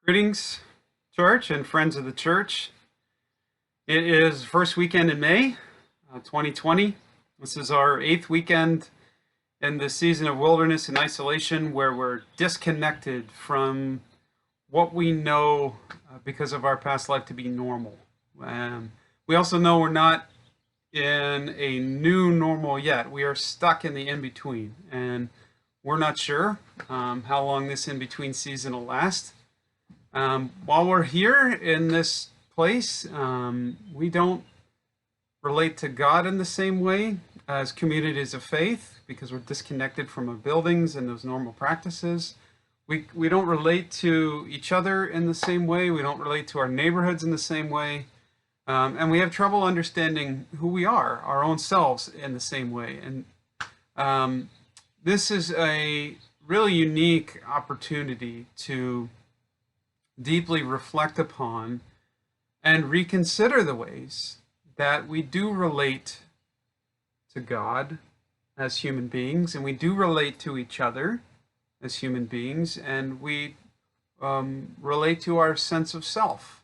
Greetings, church and friends of the church. It is first weekend in May, 2020. This is our 8th weekend in the season of wilderness and isolation where we're disconnected from what we know because of our past life to be normal. We also know we're not in a new normal yet. We are stuck in the in-between, and we're not sure how long this in-between season will last. While we're here in this place, we don't relate to God in the same way as communities of faith because we're disconnected from our buildings and those normal practices. We don't relate to each other in the same way. We don't relate to our neighborhoods in the same way. And we have trouble understanding who we are, our own selves, in the same way. And this is a really unique opportunity to deeply reflect upon and reconsider the ways that we do relate to God as human beings, and we do relate to each other as human beings, and we relate to our sense of self.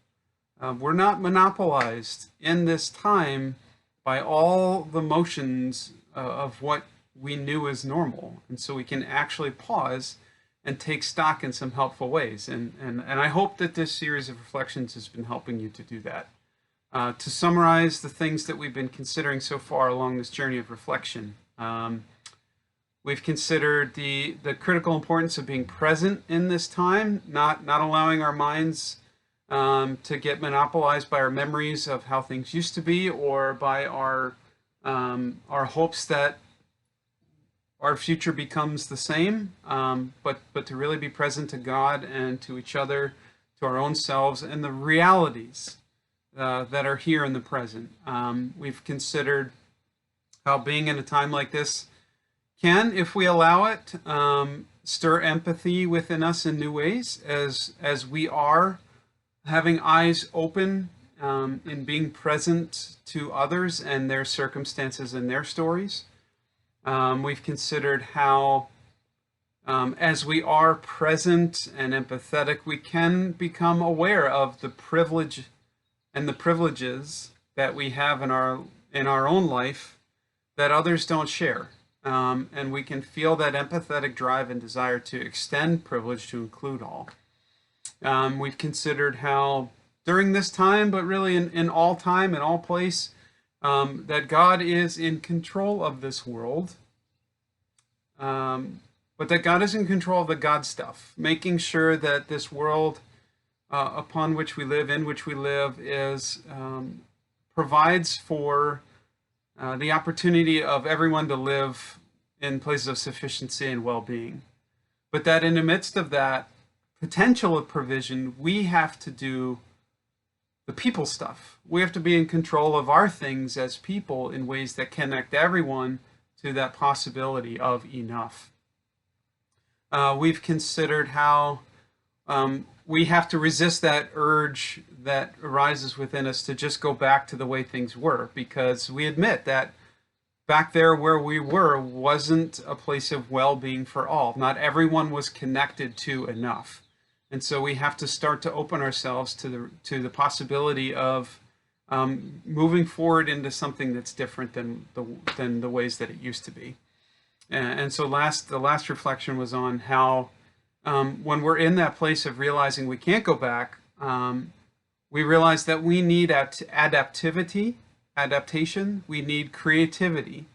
We're not monopolized in this time by all the motions of what we knew as normal, and so we can actually pause and take stock in some helpful ways. And I hope that this series of reflections has been helping you to do that. To summarize the things that we've been considering so far along this journey of reflection, we've considered the critical importance of being present in this time, not allowing our minds to get monopolized by our memories of how things used to be, or by our hopes that our future becomes the same, but to really be present to God and to each other, to our own selves, and the realities that are here in the present. We've considered how being in a time like this can, if we allow it, stir empathy within us in new ways, as we are having eyes open in being present to others and their circumstances and their stories. We've considered how, as we are present and empathetic, we can become aware of the privilege and the privileges that we have in our own life that others don't share. And we can feel that empathetic drive and desire to extend privilege to include all. We've considered how during this time, but really in all time, in all place, that God is in control of this world, but that God is in control of the God stuff, making sure that this world upon which we live, in which we live, provides for the opportunity of everyone to live in places of sufficiency and well-being. But that in the midst of that potential of provision, we have to do the people stuff. We have to be in control of our things as people in ways that connect everyone to that possibility of enough. We've considered how we have to resist that urge that arises within us to just go back to the way things were, because we admit that back there where we were wasn't a place of well-being for all. Not everyone was connected to enough. And so we have to start to open ourselves to the possibility of moving forward into something that's different than the ways that it used to be. And so the last reflection was on how when we're in that place of realizing we can't go back, we realize that we need adaptation, we need creativity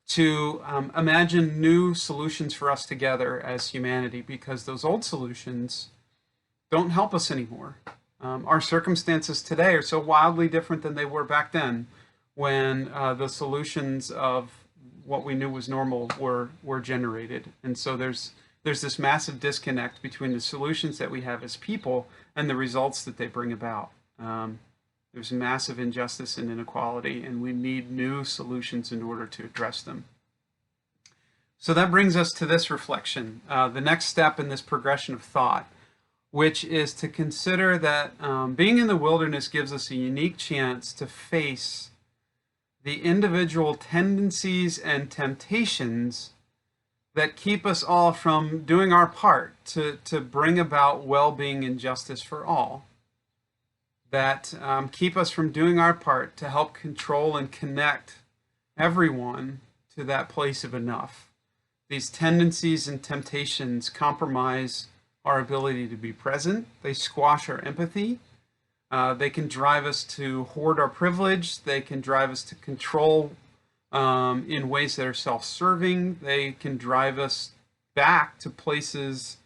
to imagine new solutions for us together as humanity, because those old solutions don't help us anymore. Our circumstances today are so wildly different than they were back then, when the solutions of what we knew was normal were generated. And so there's this massive disconnect between the solutions that we have as people and the results that they bring about. There's massive injustice and inequality, and we need new solutions in order to address them. So that brings us to this reflection, the next step in this progression of thought, which is to consider that being in the wilderness gives us a unique chance to face the individual tendencies and temptations that keep us all from doing our part to bring about well-being and justice for all, that keep us from doing our part to help control and connect everyone to that place of enough. These tendencies and temptations compromise our ability to be present. They squash our empathy. They can drive us to hoard our privilege. They can drive us to control in ways that are self-serving. They can drive us back to places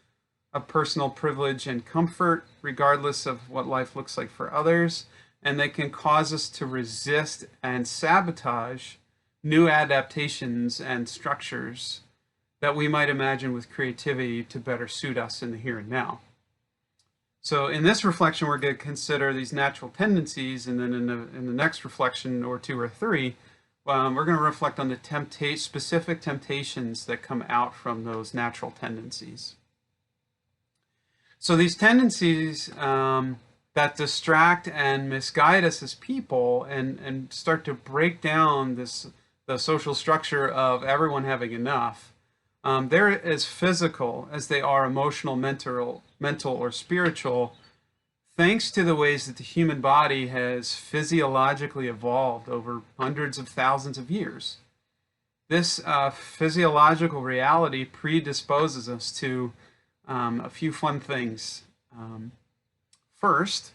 of personal privilege and comfort, regardless of what life looks like for others. And they can cause us to resist and sabotage new adaptations and structures that we might imagine with creativity to better suit us in the here and now. So in this reflection, we're going to consider these natural tendencies, and then in the next reflection, or two or three, we're going to reflect on the specific temptations that come out from those natural tendencies. So these tendencies that distract and misguide us as people and start to break down the social structure of everyone having enough, they're as physical as they are emotional, mental, or spiritual, thanks to the ways that the human body has physiologically evolved over hundreds of thousands of years. This physiological reality predisposes us to a few fun things. First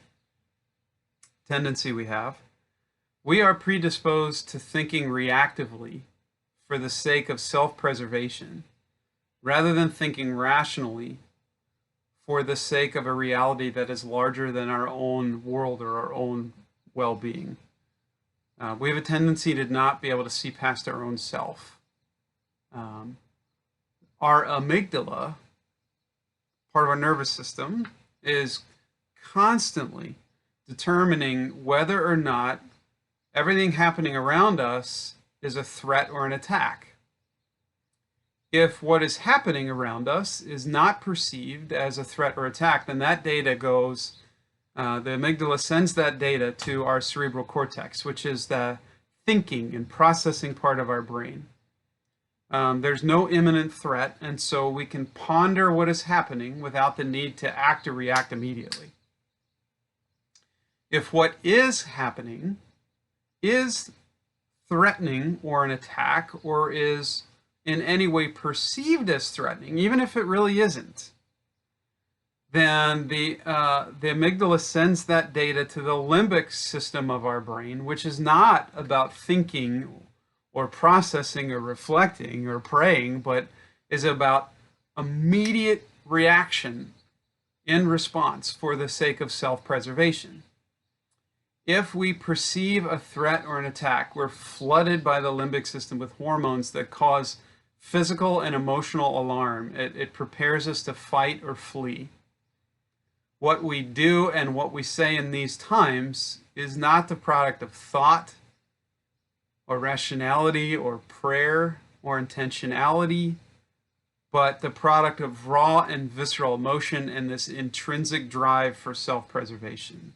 tendency we are predisposed to thinking reactively for the sake of self-preservation, rather than thinking rationally for the sake of a reality that is larger than our own world or our own well-being. We have a tendency to not be able to see past our own self. Our amygdala, part of our nervous system, is constantly determining whether or not everything happening around us is a threat or an attack. If what is happening around us is not perceived as a threat or attack, then that data goes, the amygdala sends that data to our cerebral cortex, which is the thinking and processing part of our brain. There's no imminent threat, and so we can ponder what is happening without the need to act or react immediately. If what is happening is threatening or an attack, or is in any way perceived as threatening, even if it really isn't, then the amygdala sends that data to the limbic system of our brain, which is not about thinking or processing or reflecting or praying, but is about immediate reaction in response for the sake of self-preservation. If we perceive a threat or an attack, we're flooded by the limbic system with hormones that cause physical and emotional alarm. It prepares us to fight or flee. What we do and what we say in these times is not the product of thought or rationality or prayer or intentionality, but the product of raw and visceral emotion and this intrinsic drive for self-preservation.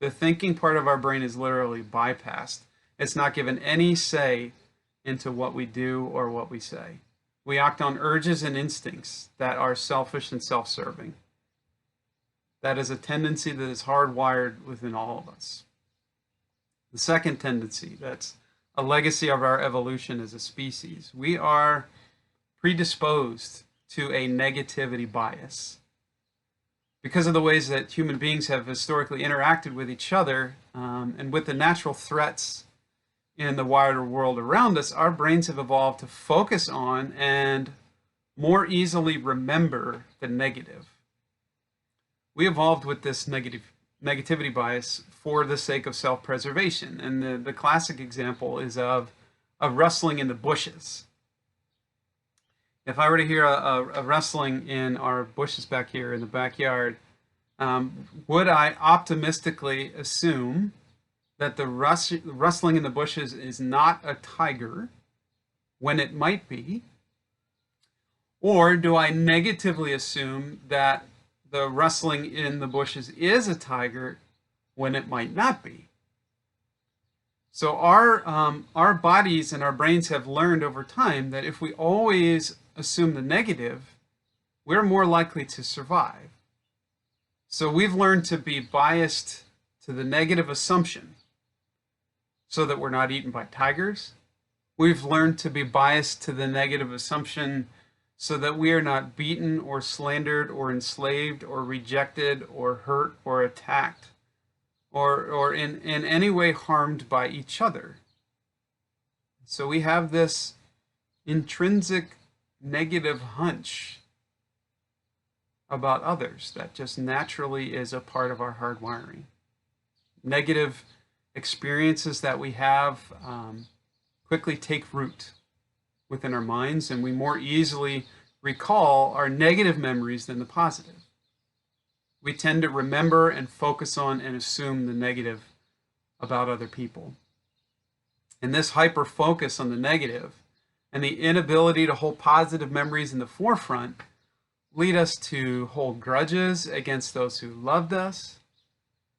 The thinking part of our brain is literally bypassed. It's not given any say into what we do or what we say. We act on urges and instincts that are selfish and self-serving. That is a tendency that is hardwired within all of us. The second tendency, that's a legacy of our evolution as a species. We are predisposed to a negativity bias. Because of the ways that human beings have historically interacted with each other and with the natural threats in the wider world around us, our brains have evolved to focus on and more easily remember the negative. We evolved with this negativity bias for the sake of self-preservation. And the classic example is of rustling in the bushes. If I were to hear a rustling in our bushes back here in the backyard, would I optimistically assume that the rustling in the bushes is not a tiger when it might be? Or do I negatively assume that the rustling in the bushes is a tiger when it might not be? So our bodies and our brains have learned over time that if we always assume the negative, we're more likely to survive. So we've learned to be biased to the negative assumption so that we're not eaten by tigers. We've learned to be biased to the negative assumption so that we are not beaten or slandered or enslaved or rejected or hurt or attacked or in any way harmed by each other. So we have this intrinsic negative hunch about others that just naturally is a part of our hardwiring. Negative experiences that we have quickly take root within our minds, and we more easily recall our negative memories than the positive. We tend to remember and focus on and assume the negative about other people. And this hyper focus on the negative and the inability to hold positive memories in the forefront lead us to hold grudges against those who loved us,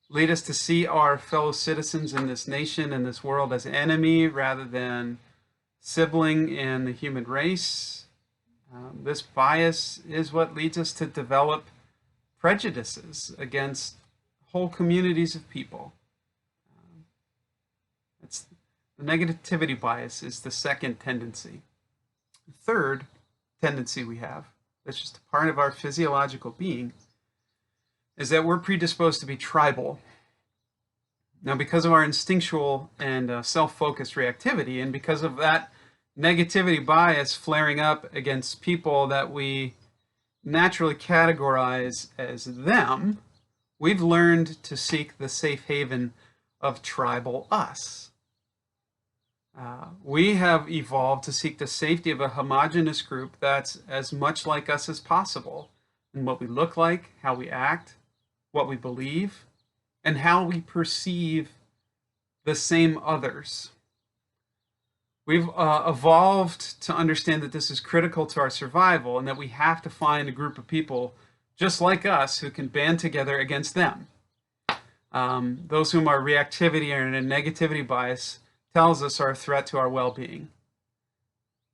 lead us to see our fellow citizens in this nation and this world as enemy rather than sibling in the human race. This bias is what leads us to develop prejudices against whole communities of people. The negativity bias is the second tendency. The third tendency we have, that's just a part of our physiological being, is that we're predisposed to be tribal. Now, because of our instinctual and self-focused reactivity, and because of that negativity bias flaring up against people that we naturally categorize as them, we've learned to seek the safe haven of tribal us. We have evolved to seek the safety of a homogeneous group that's as much like us as possible in what we look like, how we act, what we believe, and how we perceive the same others. We've evolved to understand that this is critical to our survival and that we have to find a group of people just like us who can band together against them. Those whom our reactivity and a negativity bias tells us are a threat to our well-being.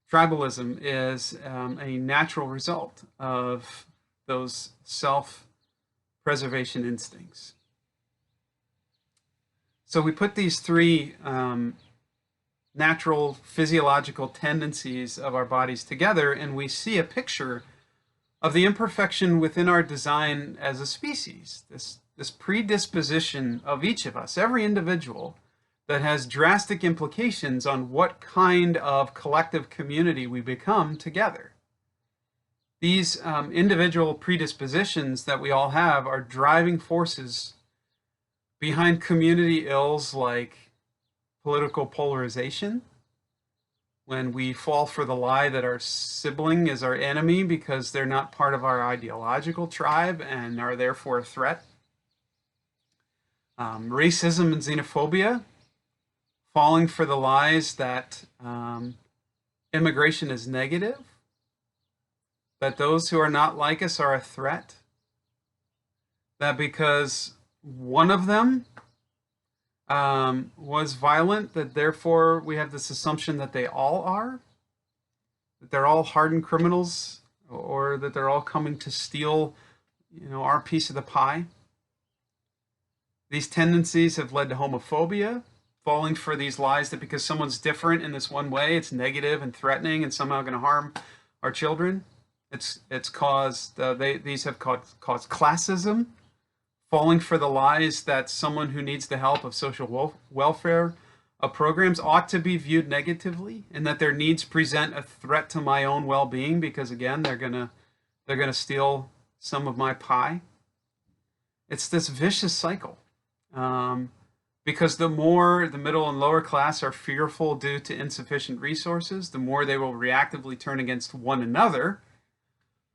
Tribalism is a natural result of those self-preservation instincts. So we put these three natural physiological tendencies of our bodies together, and we see a picture of the imperfection within our design as a species, this predisposition of each of us, every individual, that has drastic implications on what kind of collective community we become together. These individual predispositions that we all have are driving forces behind community ills like political polarization, when we fall for the lie that our sibling is our enemy because they're not part of our ideological tribe and are therefore a threat. Racism and xenophobia, falling for the lies that immigration is negative, that those who are not like us are a threat, that because one of them was violent, that therefore we have this assumption that they all are, that they're all hardened criminals, or that they're all coming to steal, our piece of the pie. These tendencies have led to homophobia, falling for these lies that because someone's different in this one way, it's negative and threatening and somehow going to harm our children. It's caused these have caused classism, falling for the lies that someone who needs the help of social welfare programs ought to be viewed negatively, and that their needs present a threat to my own well-being because again they're gonna steal some of my pie. It's this vicious cycle. Because the more the middle and lower class are fearful due to insufficient resources, the more they will reactively turn against one another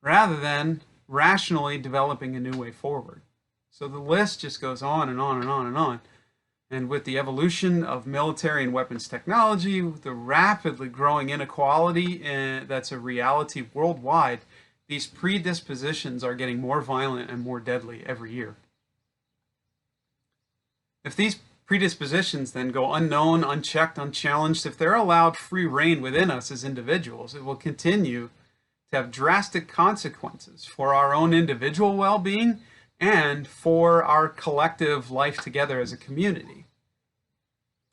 rather than rationally developing a new way forward. So the list just goes on and on and on and on. And with the evolution of military and weapons technology, with the rapidly growing inequality that's a reality worldwide, these predispositions are getting more violent and more deadly every year. If these predispositions then go unknown, unchecked, unchallenged, if they're allowed free rein within us as individuals, it will continue to have drastic consequences for our own individual well-being and for our collective life together as a community.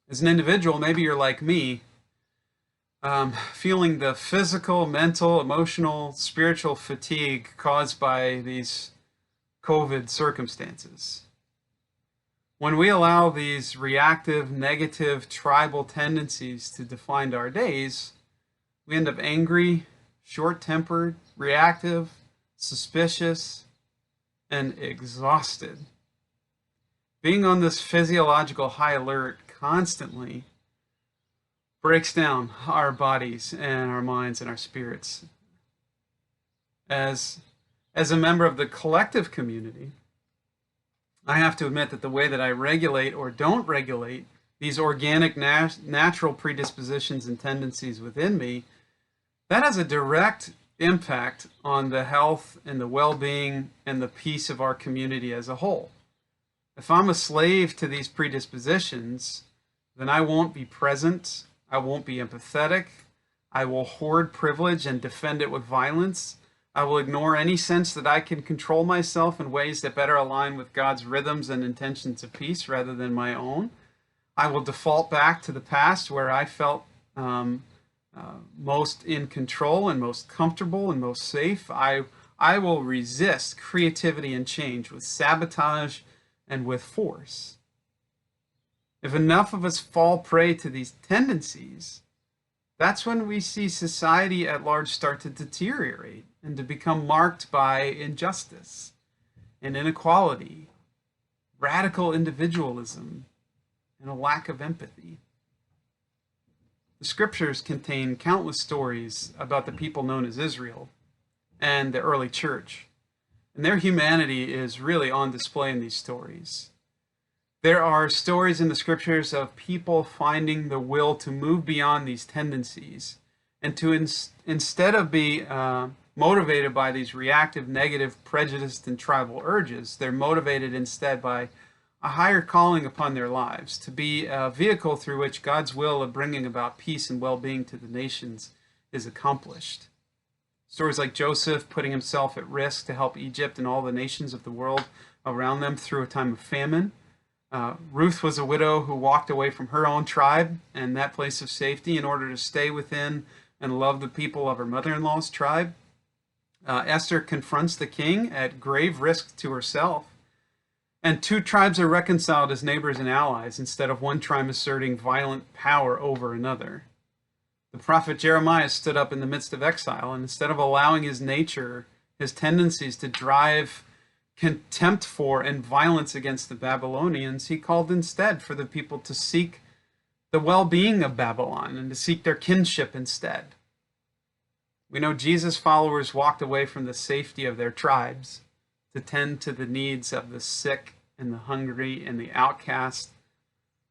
As an individual, maybe you're like me, feeling the physical, mental, emotional, spiritual fatigue caused by these COVID circumstances. When we allow these reactive, negative, tribal tendencies to define our days, we end up angry, short-tempered, reactive, suspicious, and exhausted. Being on this physiological high alert constantly breaks down our bodies and our minds and our spirits. As a member of the collective community, I have to admit that the way that I regulate or don't regulate these organic natural predispositions and tendencies within me, that has a direct impact on the health and the well-being and the peace of our community as a whole. If I'm a slave to these predispositions, then I won't be present, I won't be empathetic, I will hoard privilege and defend it with violence. I will ignore any sense that I can control myself in ways that better align with God's rhythms and intentions of peace rather than my own. I will default back to the past where I felt most in control and most comfortable and most safe. I will resist creativity and change with sabotage and with force. If enough of us fall prey to these tendencies, that's when we see society at large start to deteriorate and to become marked by injustice and inequality, radical individualism, and a lack of empathy. The scriptures contain countless stories about the people known as Israel and the early church, and their humanity is really on display in these stories. There are stories in the scriptures of people finding the will to move beyond these tendencies and to instead of be motivated by these reactive, negative, prejudiced, and tribal urges, they're motivated instead by a higher calling upon their lives to be a vehicle through which God's will of bringing about peace and well-being to the nations is accomplished. Stories like Joseph putting himself at risk to help Egypt and all the nations of the world around them through a time of famine. Ruth was a widow who walked away from her own tribe and that place of safety in order to stay within and love the people of her mother-in-law's tribe. Esther confronts the king at grave risk to herself. And two tribes are reconciled as neighbors and allies instead of one tribe asserting violent power over another. The prophet Jeremiah stood up in the midst of exile, and instead of allowing his nature, his tendencies to drive contempt for and violence against the Babylonians, he called instead for the people to seek the well-being of Babylon and to seek their kinship instead. We know Jesus' followers walked away from the safety of their tribes to tend to the needs of the sick and the hungry and the outcast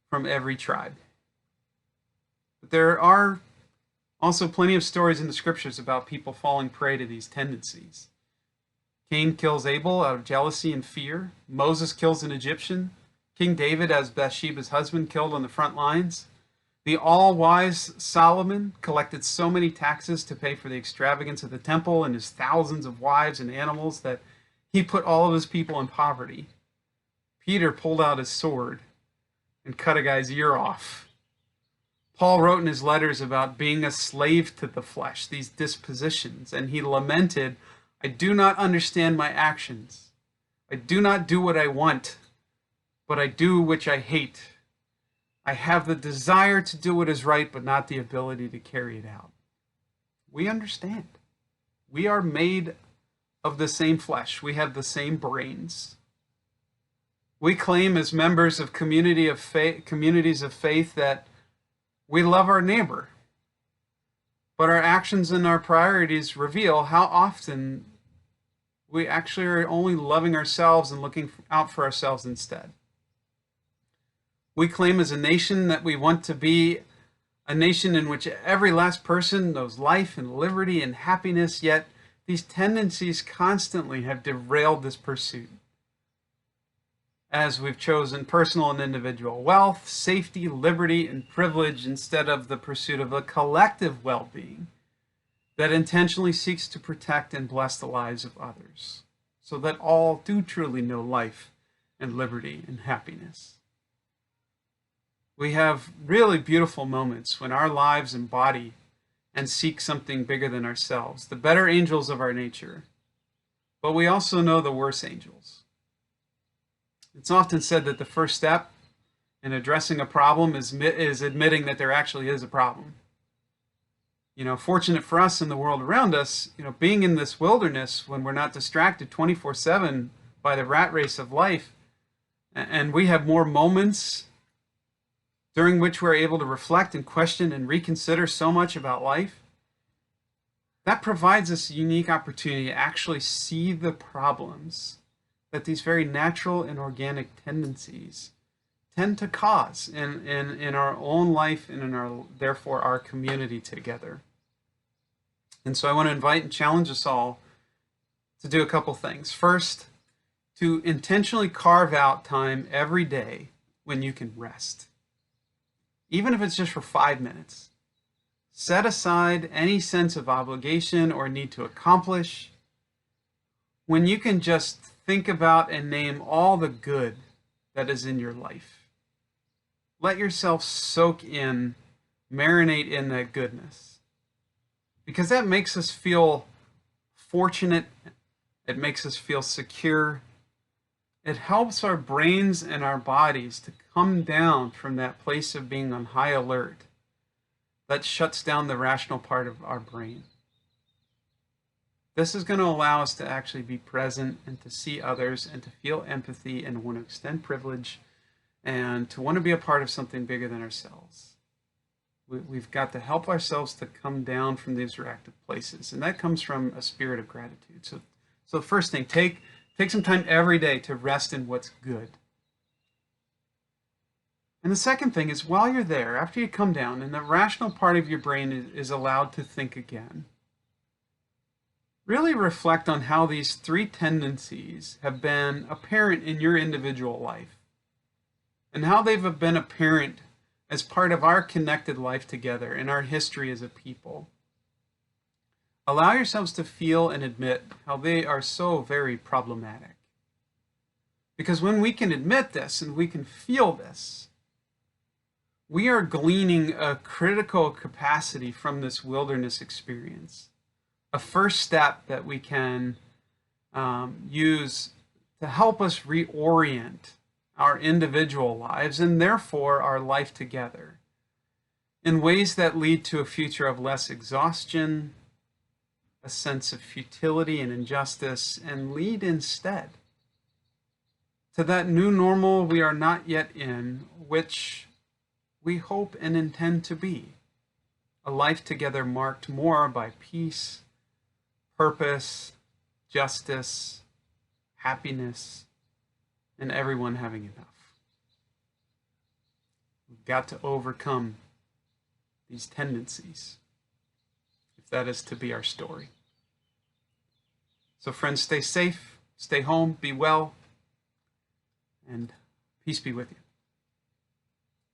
from every tribe. But there are also plenty of stories in the scriptures about people falling prey to these tendencies. Cain kills Abel out of jealousy and fear. Moses kills an Egyptian. King David has Bathsheba's husband killed on the front lines. The all-wise Solomon collected so many taxes to pay for the extravagance of the temple and his thousands of wives and animals that he put all of his people in poverty. Peter pulled out his sword and cut a guy's ear off. Paul wrote in his letters about being a slave to the flesh, these dispositions, and he lamented, "I do not understand my actions. I do not do what I want, but I do which I hate. I have the desire to do what is right, but not the ability to carry it out." We understand. We are made of the same flesh. We have the same brains. We claim as members of communities of faith that we love our neighbor. But our actions and our priorities reveal how often we actually are only loving ourselves and looking out for ourselves instead. We claim as a nation that we want to be a nation in which every last person knows life and liberty and happiness, yet these tendencies constantly have derailed this pursuit, as we've chosen personal and individual wealth, safety, liberty, and privilege instead of the pursuit of a collective well-being that intentionally seeks to protect and bless the lives of others, so that all do truly know life and liberty and happiness. We have really beautiful moments when our lives embody and seek something bigger than ourselves, the better angels of our nature. But we also know the worse angels. It's often said that the first step in addressing a problem is admitting that there actually is a problem. Fortunate for us in the world around us, being in this wilderness when we're not distracted 24/7 by the rat race of life, and we have more moments during which we're able to reflect and question and reconsider so much about life, that provides us a unique opportunity to actually see the problems that these very natural and organic tendencies tend to cause in our own life and therefore our community together. And so I want to invite and challenge us all to do a couple things. First, to intentionally carve out time every day when you can rest. Even if it's just for 5 minutes. Set aside any sense of obligation or need to accomplish when you can just think about and name all the good that is in your life. Let yourself soak in, marinate in that goodness. Because that makes us feel fortunate. It makes us feel secure. It helps our brains and our bodies to come down from that place of being on high alert that shuts down the rational part of our brain. This is going to allow us to actually be present and to see others and to feel empathy and want to extend privilege and to want to be a part of something bigger than ourselves. We've got to help ourselves to come down from these reactive places, and that comes from a spirit of gratitude. So the first thing, take some time every day to rest in what's good. And the second thing is, while you're there, after you come down and the rational part of your brain is allowed to think again, really reflect on how these three tendencies have been apparent in your individual life and how they've been apparent as part of our connected life together and our history as a people. Allow yourselves to feel and admit how they are so very problematic. Because when we can admit this and we can feel this, we are gleaning a critical capacity from this wilderness experience. A first step that we can use to help us reorient our individual lives and therefore our life together in ways that lead to a future of less exhaustion, a sense of futility and injustice, and lead instead to that new normal we are not yet in, which we hope and intend to be. A life together marked more by peace, purpose, justice, happiness, and everyone having enough. We've got to overcome these tendencies, if that is to be our story. So friends, stay safe, stay home, be well, and peace be with you.